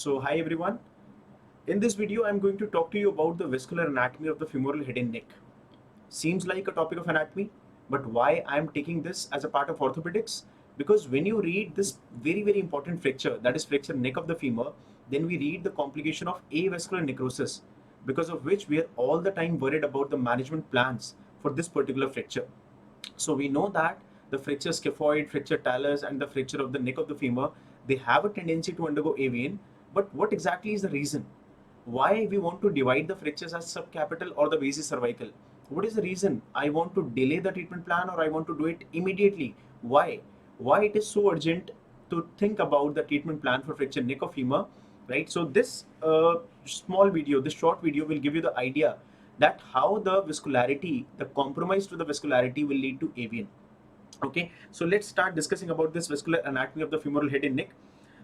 So hi everyone. In this video I'm going to talk to you about the vascular anatomy of the femoral head and neck. Seems like a topic of anatomy, but why I'm taking this as a part of orthopedics? Because when you read this very important fracture, that is fracture neck of the femur, then we read the complication of avascular necrosis, because of which we are all the time worried about the management plans for this particular fracture. So we know that the fracture scaphoid, fracture talus, and the fracture of the neck of the femur, they have a tendency to undergo AVN. But what exactly is the reason? Why we want to divide the fractures as subcapital or the base cervical? What is the reason? I want to delay the treatment plan or I want to do it immediately. Why? Why it is so urgent to think about the treatment plan for fracture neck of femur, right? So this small video, this short video will give you the idea that how the vascularity, the compromise to the vascularity will lead to AVN. Okay, so let's start discussing about this vascular anatomy of the femoral head and neck.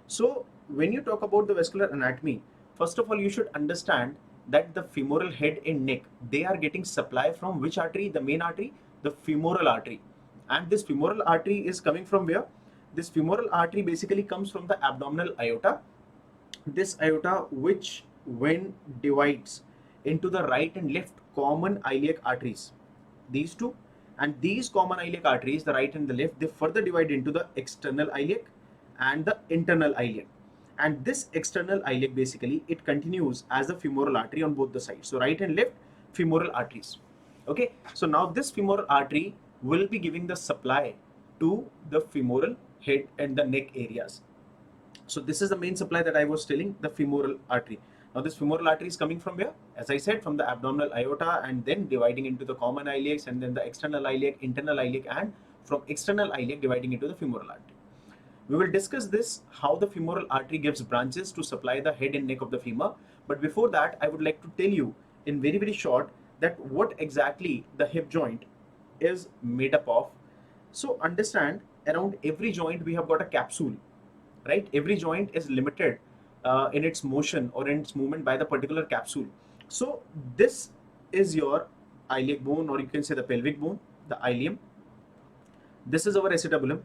So when you talk about the vascular anatomy, first of all, you should understand that the femoral head and neck, they are getting supply from which artery? The main artery, the femoral artery. And this femoral artery is coming from where? This femoral artery basically comes from the abdominal aorta. This aorta, which when divides into the right and left common iliac arteries, these two, and these common iliac arteries, the right and the left, they further divide into the external iliac and the internal iliac. And this external iliac basically it continues as a femoral artery on both the sides. So right and left femoral arteries. Okay, so now this femoral artery will be giving the supply to the femoral head and the neck areas. So this is the main supply that I was telling, the femoral artery. Now this femoral artery is coming from where? As I said, from the abdominal aorta and then dividing into the common iliacs and then the external iliac, internal iliac, and from external iliac dividing into the femoral artery. We will discuss this, how the femoral artery gives branches to supply the head and neck of the femur. But before that, I would like to tell you in very short that what exactly the hip joint is made up of. So understand, around every joint we have got a capsule, right? Every joint is limited in its motion or in its movement by the particular capsule. So this is your iliac bone, or you can say the pelvic bone, the ilium. This is our acetabulum,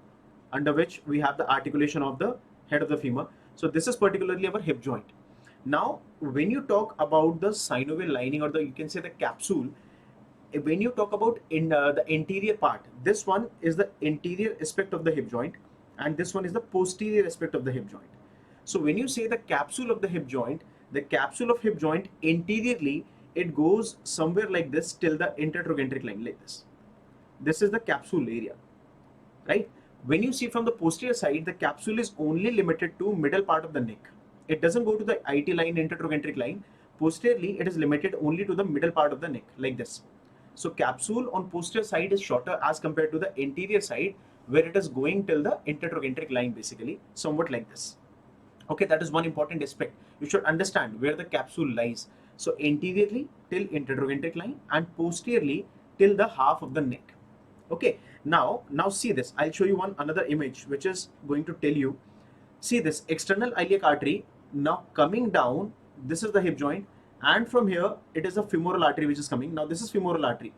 under which we have the articulation of the head of the femur. So this is particularly our hip joint. Now, when you talk about the synovial lining, or the you can say the capsule, when you talk about in the interior part, this one is the interior aspect of the hip joint, and this one is the posterior aspect of the hip joint. So when you say the capsule of the hip joint, the capsule of hip joint interiorly, it goes somewhere like this till the intertrochanteric line, like this. This is the capsule area, right? When you see from the posterior side, the capsule is only limited to middle part of the neck. It doesn't go to the IT line, intertrochanteric line. Posteriorly, it is limited only to the middle part of the neck, like this. So capsule on posterior side is shorter as compared to the anterior side, where it is going till the intertrochanteric line, basically, somewhat like this. Okay, that is one important aspect. You should understand where the capsule lies. So anteriorly till intertrochanteric line and posteriorly till the half of the neck. Okay, now see this. I'll show you one another image which is going to tell you. See this external iliac artery now coming down. This is the hip joint, and from here it is a femoral artery which is coming. Now this is femoral artery.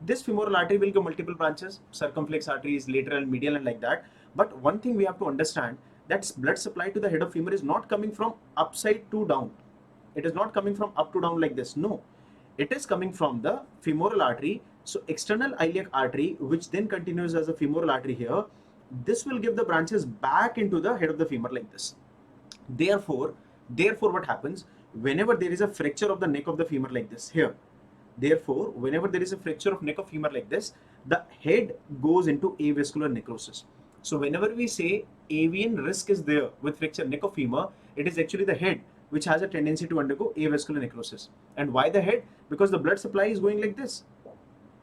This femoral artery will go multiple branches, circumflex arteries, lateral, medial, and like that. But one thing we have to understand, that blood supply to the head of femur is not coming from upside to down. It is not coming from up to down like this. No, it is coming from the femoral artery. So external iliac artery, which then continues as a femoral artery here, this will give the branches back into the head of the femur like this. Therefore, what happens whenever there is a fracture of the neck of the femur like this here? Therefore, whenever there is a fracture of neck of femur like this, the head goes into avascular necrosis. So whenever we say AVN risk is there with fracture neck of femur, it is actually the head which has a tendency to undergo avascular necrosis. And why the head? Because the blood supply is going like this,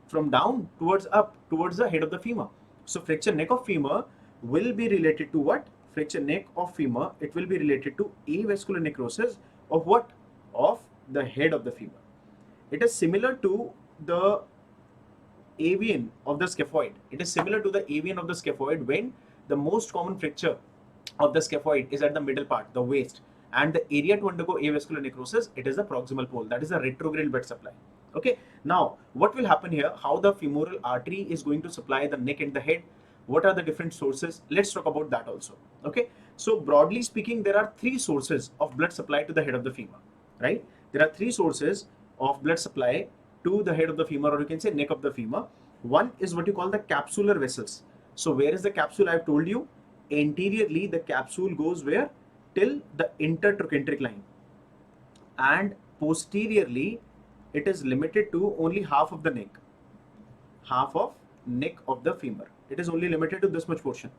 from down towards up, towards the head of the femur. So fracture neck of femur will be related to what? Fracture neck of femur, it will be related to avascular necrosis of what? Of the head of the femur. It is similar to the AVN of the scaphoid. It is similar to the AVN of the scaphoid when the most common fracture of the scaphoid is at the middle part, the waist, and the area to undergo avascular necrosis, it is the proximal pole, that is the retrograde blood supply. Okay, now what will happen here? How the femoral artery is going to supply the neck and the head? What are the different sources? Let's talk about that also. Okay. So broadly speaking, there are three sources of blood supply to the head of the femur, right? There are three sources of blood supply to the head of the femur, or you can say neck of the femur. One is what you call the capsular vessels. So where is the capsule? I've told you, anteriorly the capsule goes where? Till the intertrochanteric line, and posteriorly it is limited to only half of the neck, half of neck of the femur. It is only limited to this much portion.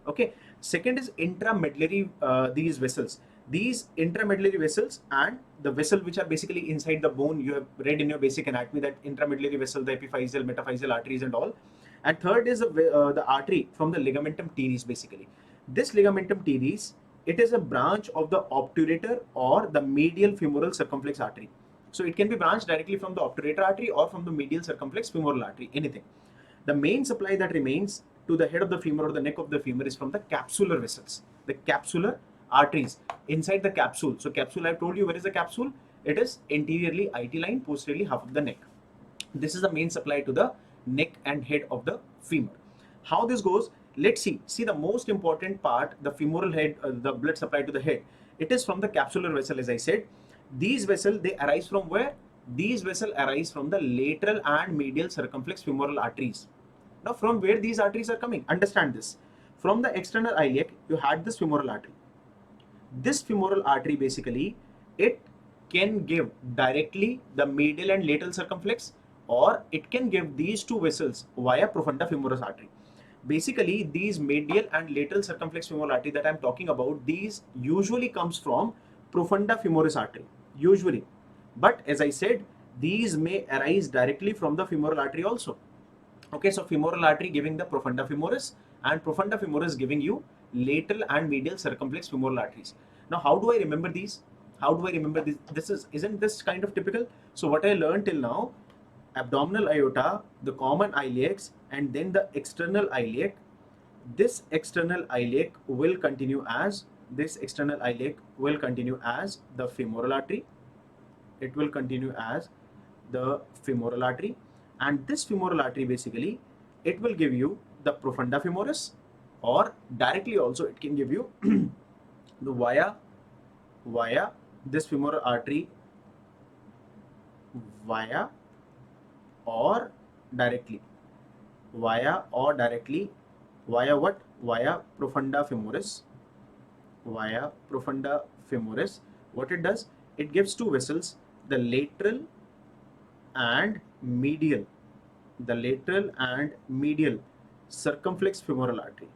Okay. Second is intramedullary, these vessels. These intramedullary vessels and the vessel which are basically inside the bone. You have read in your basic anatomy that intramedullary vessel, the epiphyseal, metaphyseal arteries and all. And third is the artery from the ligamentum teres basically. This ligamentum teres, it is a branch of the obturator or the medial femoral circumflex artery. So it can be branched directly from the obturator artery or from the medial circumflex femoral artery, anything. The main supply that remains to the head of the femur or the neck of the femur is from the capsular vessels, the capsular arteries inside the capsule. So capsule, I've told you, where is the capsule? It is anteriorly IT line, posteriorly half of the neck. This is the main supply to the neck and head of the femur. How this goes? Let's see. See, the most important part, the femoral head, the blood supply to the head, it is from the capsular vessel, as I said. These vessels, they arise from where? These vessels arise from the lateral and medial circumflex femoral arteries. Now, from where these arteries are coming? Understand this. From the external iliac, you had this femoral artery. This femoral artery basically, it can give directly the medial and lateral circumflex, or it can give these two vessels via profunda femoris artery. Basically, these medial and lateral circumflex femoral artery that I'm talking about, these usually comes from profunda femoris artery, usually. But as I said, these may arise directly from the femoral artery also. Okay, so femoral artery giving the profunda femoris, and profunda femoris giving you lateral and medial circumflex femoral arteries. Now, how do I remember these? How do I remember this? Isn't this kind of typical? So what I learned till now, abdominal aorta, the common iliacs, and then the external iliac. This external iliac will continue as the femoral artery. It will continue as the femoral artery, and this femoral artery basically, it will give you the profunda femoris, or directly also it can give you the via this femoral artery, via or directly via what? Via profunda femoris. What it does, it gives two vessels, the lateral and medial circumflex femoral artery.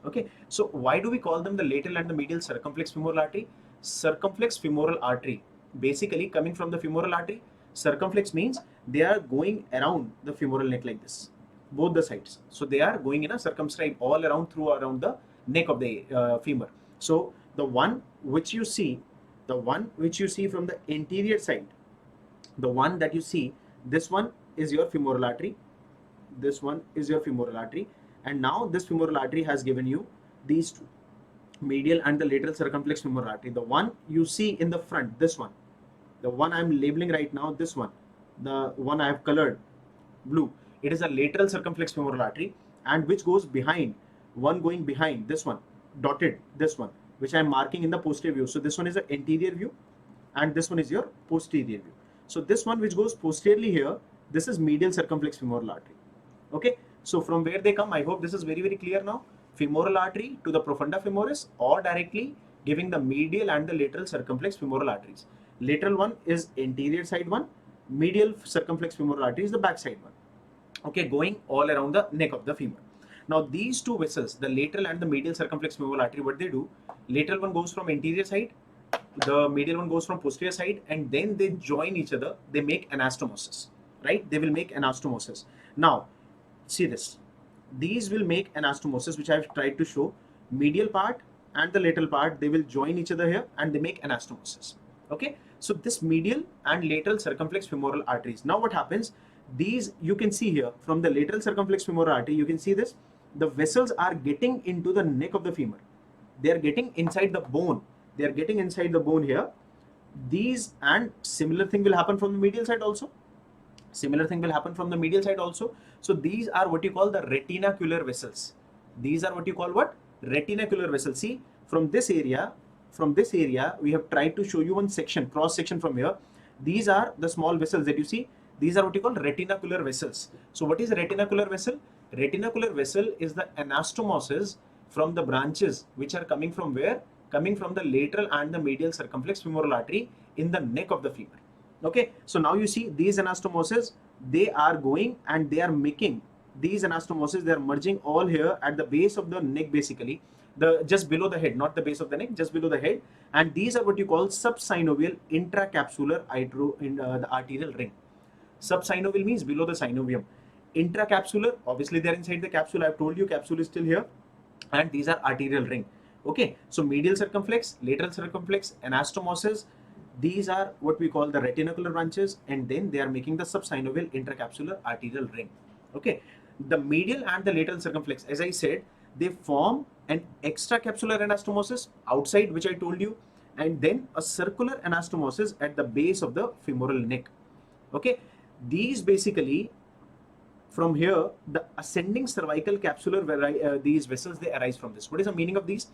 Okay, so why do we call them the lateral and the medial circumflex femoral artery? Circumflex femoral artery, basically coming from the femoral artery. Circumflex means they are going around the femoral neck like this, both the sides. So they are going in a circumscribe all around around the neck of the femur. So the one which you see from the anterior side, the one that you see, this one is your femoral artery. And now this femoral artery has given you these two, medial and the lateral circumflex femoral artery. The one you see in the front, this one, the one I'm labeling right now, this one, the one I have colored blue, it is a lateral circumflex femoral artery, and which goes behind, one going behind, this one, dotted, this one, which I'm marking in the posterior view. So this one is the anterior view, and this one is your posterior view. So this one which goes posteriorly here, this is medial circumflex femoral artery. Okay, so from where they come, I hope this is very, very clear now. Femoral artery to the profunda femoris, or directly giving the medial and the lateral circumflex femoral arteries. Lateral one is anterior side one, medial circumflex femoral artery is the back side one. Okay, going all around the neck of the femur. Now these two vessels, the lateral and the medial circumflex femoral artery, what they do, lateral one goes from anterior side, the medial one goes from posterior side, and then they join each other, they make anastomosis, right? They will make anastomosis. Now, see this. These will make anastomosis, which I have tried to show. Medial part and the lateral part, they will join each other here and they make anastomosis. Okay, so this medial and lateral circumflex femoral arteries. Now what happens? These you can see here from the lateral circumflex femoral artery, you can see this. The vessels are getting into the neck of the femur. They are getting inside the bone. They are getting inside the bone here. These, and similar thing will happen from the medial side also. Similar thing will happen from the medial side also. So these are what you call the retinacular vessels. These are what you call what? Retinacular vessels. See, from this area, we have tried to show you one section, cross section from here. These are the small vessels that you see. These are what you call retinacular vessels. So what is a retinacular vessel? Retinacular vessel is the anastomosis from the branches which are coming from where? Coming from the lateral and the medial circumflex femoral artery in the neck of the femur. Okay, so now you see these anastomosis, they are going and they are making these anastomosis, they are merging all here at the base of the neck, basically the just below the head, not the base of the neck, just below the head. And these are what you call subsynovial intracapsular the arterial ring. Subsynovial means below the synovium. Intracapsular, obviously they are inside the capsule. I've told you capsule is still here, and these are arterial ring. Okay, so medial circumflex, lateral circumflex, anastomosis, these are what we call the retinacular branches, and then they are making the subsynovial intracapsular arterial ring. Okay, the medial and the lateral circumflex, as I said, they form an extracapsular anastomosis outside, which I told you, and then a circular anastomosis at the base of the femoral neck. Okay, these basically, from here, the ascending cervical capsular these vessels, they arise from this. What is the meaning of these?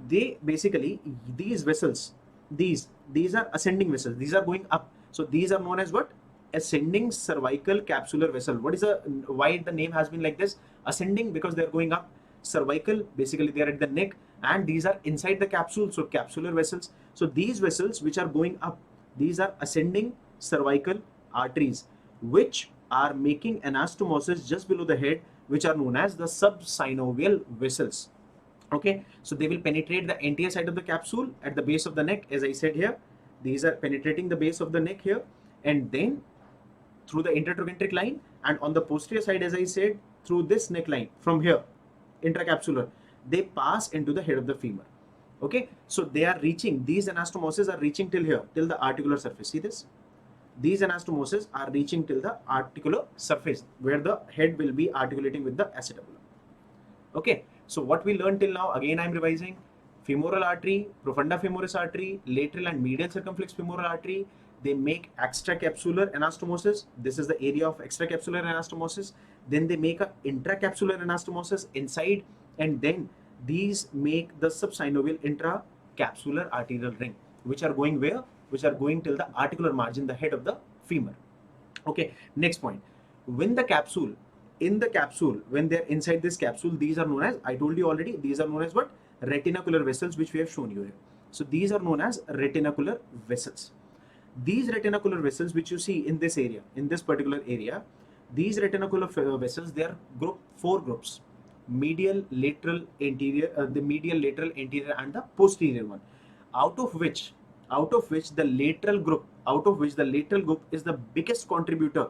They basically, these vessels, these are ascending vessels, these are going up. So these are known as what? Ascending cervical capsular vessel. What is the, why the name has been like this? Ascending, because they are going up. Cervical, basically they are at the neck, and these are inside the capsule, so capsular vessels. So these vessels which are going up, these are ascending cervical arteries which are making anastomosis just below the head, which are known as the subsynovial vessels. Okay, so they will penetrate the anterior side of the capsule at the base of the neck, as I said here. These are penetrating the base of the neck here, and then through the intertrochanteric line, and on the posterior side, as I said, through this neckline from here, intracapsular, they pass into the head of the femur. Okay, so they are reaching, these anastomoses are reaching till here, till the articular surface. See this? These anastomoses are reaching till the articular surface, where the head will be articulating with the acetabulum. Okay, so what we learned till now, again I'm revising: femoral artery, profunda femoris artery, lateral and medial circumflex femoral artery, they make extracapsular anastomosis. This is the area of extracapsular anastomosis. Then they make a intracapsular anastomosis inside, and then these make the subsynovial intracapsular arterial ring, which are going where? Which are going till the articular margin, the head of the femur. Okay, next point. When the capsule, in the capsule, when they're inside this capsule, these are known as, I told you already, these are known as what? Retinacular vessels, which we have shown you here. So these are known as retinacular vessels. These retinacular vessels, which you see in this area, in this particular area, these retinacular vessels, they are group 4 groups: medial, lateral, anterior, the medial, lateral, anterior, and the posterior one. Out of which the lateral group, is the biggest contributor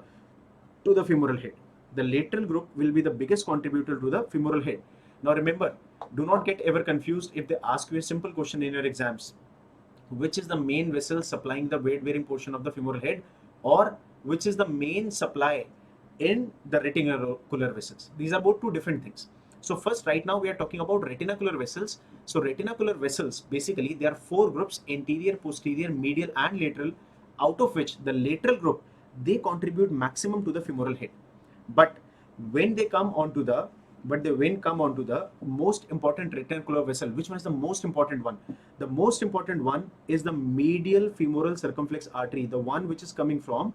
to the femoral head. The lateral group will be the biggest contributor to the femoral head. Now remember, do not get ever confused if they ask you a simple question in your exams. Which is the main vessel supplying the weight bearing portion of the femoral head, or which is the main supply in the retinacular vessels? These are both two different things. So first, right now we are talking about retinacular vessels. So retinacular vessels, basically there are 4 groups: anterior, posterior, medial, and lateral, out of which the lateral group, they contribute maximum to the femoral head. But when they come onto the most important retinacular vessel, which one is the most important one? The most important one is the medial femoral circumflex artery, the one which is coming from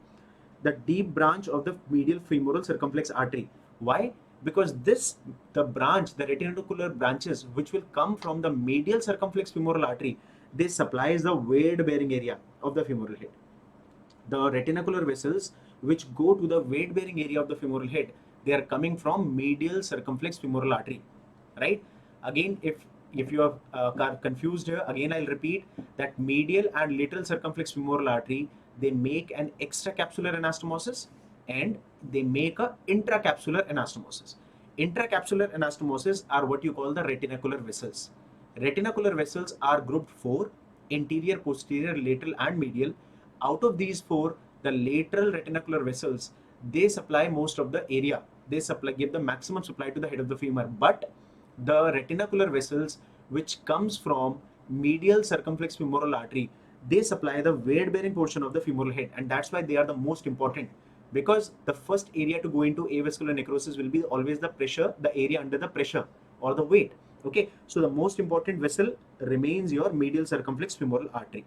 the deep branch of the medial femoral circumflex artery. Why? Because the retinacular branches which will come from the medial circumflex femoral artery, they supplies the weight bearing area of the femoral head. The retinacular vessels which go to the weight bearing area of the femoral head, they are coming from medial circumflex femoral artery, right? Again, if you are confused here, again I'll repeat that medial and lateral circumflex femoral artery, they make an extracapsular anastomosis, and they make a intracapsular anastomosis. Intracapsular anastomosis are what you call the retinacular vessels. Retinacular vessels are grouped 4: anterior, posterior, lateral, and medial. Out of these 4, the lateral retinacular vessels, they supply most of the area. They give the maximum supply to the head of the femur. But the retinacular vessels which comes from medial circumflex femoral artery, they supply the weight bearing portion of the femoral head, and that's why they are the most important. because the first area to go into avascular necrosis will be always the pressure, the area under the pressure or the weight. Okay, so the most important vessel remains your medial circumflex femoral artery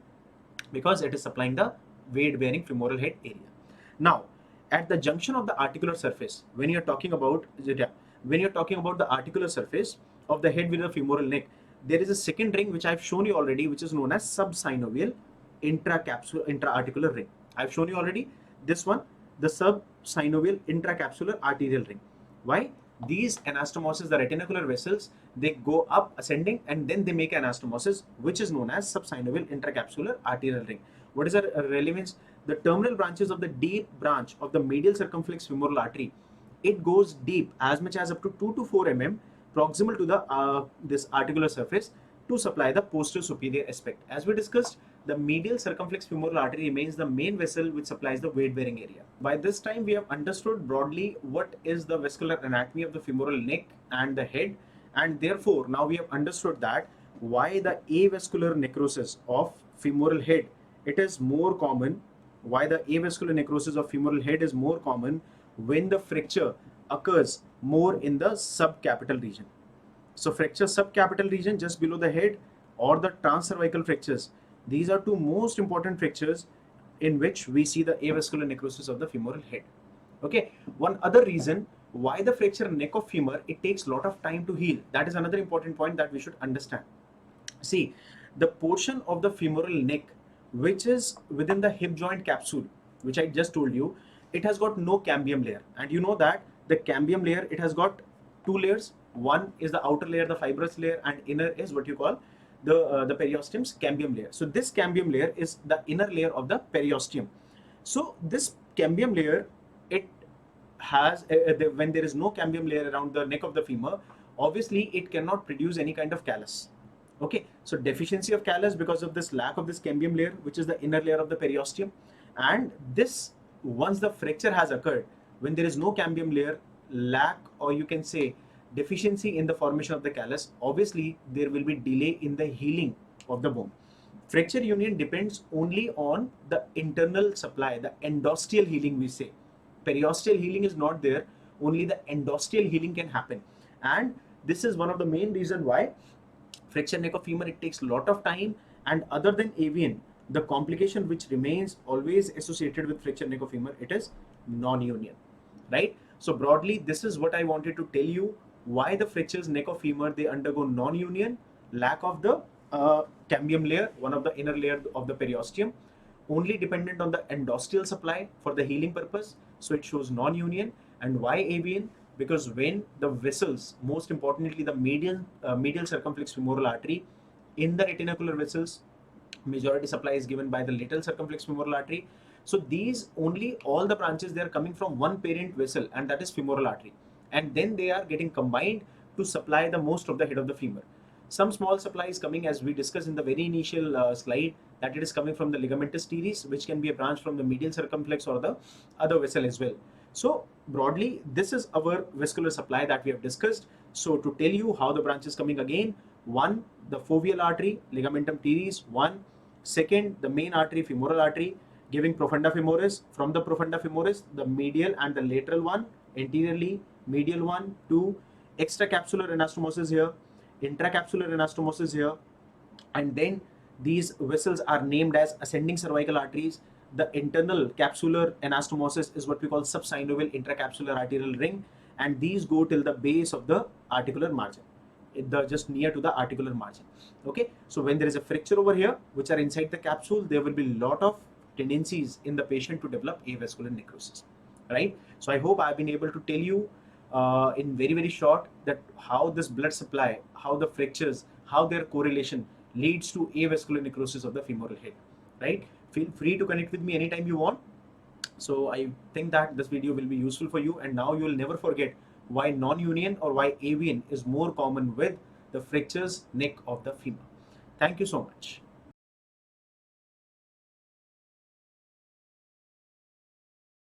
because it is supplying the weight bearing femoral head area. Now, at the junction of the articular surface, when you're talking about the articular surface of the head with the femoral neck, there is a second ring which I've shown you already, which is known as subsynovial intra-articular ring. I've shown you already this one, the subsynovial intracapsular arterial ring. Why? These anastomosis, the retinacular vessels, they go up ascending and then they make anastomosis, which is known as subsynovial intracapsular arterial ring. What is the relevance? The terminal branches of the deep branch of the medial circumflex femoral artery, it goes deep as much as up to 2 to 4 mm proximal to the this articular surface to supply the posterior superior aspect. As we discussed, the medial circumflex femoral artery remains the main vessel which supplies the weight bearing area. By this time, we have understood broadly what is the vascular anatomy of the femoral neck and the head, and therefore now we have understood that why the avascular necrosis of femoral head, it is more common, why the avascular necrosis of femoral head is more common when the fracture occurs more in the subcapital region. So fracture subcapital region just below the head or the transcervical fractures, these are two most important fractures in which we see the avascular necrosis of the femoral head. Okay, one other reason why the fracture neck of femur, it takes a lot of time to heal. That is another important point that we should understand. See, the portion of the femoral neck which is within the hip joint capsule, which I just told you, it has got no cambium layer. And you know that the cambium layer, it has got two layers. One is the outer layer, the fibrous layer, and inner is what you call the periosteum's cambium layer. So this cambium layer is the inner layer of the periosteum. So this cambium layer, it has when there is no cambium layer around the neck of the femur, obviously it cannot produce any kind of callus. Okay, so deficiency of callus because of this lack of this cambium layer, which is the inner layer of the periosteum. And this, once the fracture has occurred, when there is no cambium layer, lack, or you can say deficiency in the formation of the callus, obviously there will be delay in the healing of the bone. Fracture union depends only on the internal supply, the endosteal healing we say. Periosteal healing is not there, only the endosteal healing can happen. And this is one of the main reason why fracture neck of femur, it takes a lot of time. And other than AVN, the complication which remains always associated with fracture neck of femur, it is non-union, right? So broadly, this is what I wanted to tell you, why the fractures neck of femur, they undergo non-union, lack of the cambium layer, one of the inner layer of the periosteum, only dependent on the endosteal supply for the healing purpose. So it shows non-union. And why AVN? Because when the vessels, most importantly the medial circumflex femoral artery, in the retinacular vessels, majority supply is given by the lateral circumflex femoral artery. So these only, all the branches, they are coming from one parent vessel, and that is femoral artery, and then they are getting combined to supply the most of the head of the femur. Some small supply is coming, as we discussed in the very initial slide, that it is coming from the ligamentous teres, which can be a branch from the medial circumflex or the other vessel as well. So broadly, this is our vascular supply that we have discussed. So to tell you how the branch is coming again, one, the foveal artery, ligamentum teres, one. Second, the main artery, femoral artery, giving profunda femoris. From the profunda femoris, the medial and the lateral one, anteriorly, medial one. Two, extracapsular anastomosis here, intracapsular anastomosis here, and then these vessels are named as ascending cervical arteries. The internal capsular anastomosis is what we call subsynovial intracapsular arterial ring, and these go till the base of the articular margin, just near to the articular margin. Okay, so when there is a fracture over here, which are inside the capsule, there will be a lot of tendencies in the patient to develop avascular necrosis, right? So I hope I've been able to tell you in very short that how this blood supply, how the fractures, how their correlation leads to avascular necrosis of the femoral head, right? Feel free to connect with me anytime you want. So I think that this video will be useful for you, and now you will never forget why non-union or why AVN is more common with the fractures neck of the femur. Thank you so much.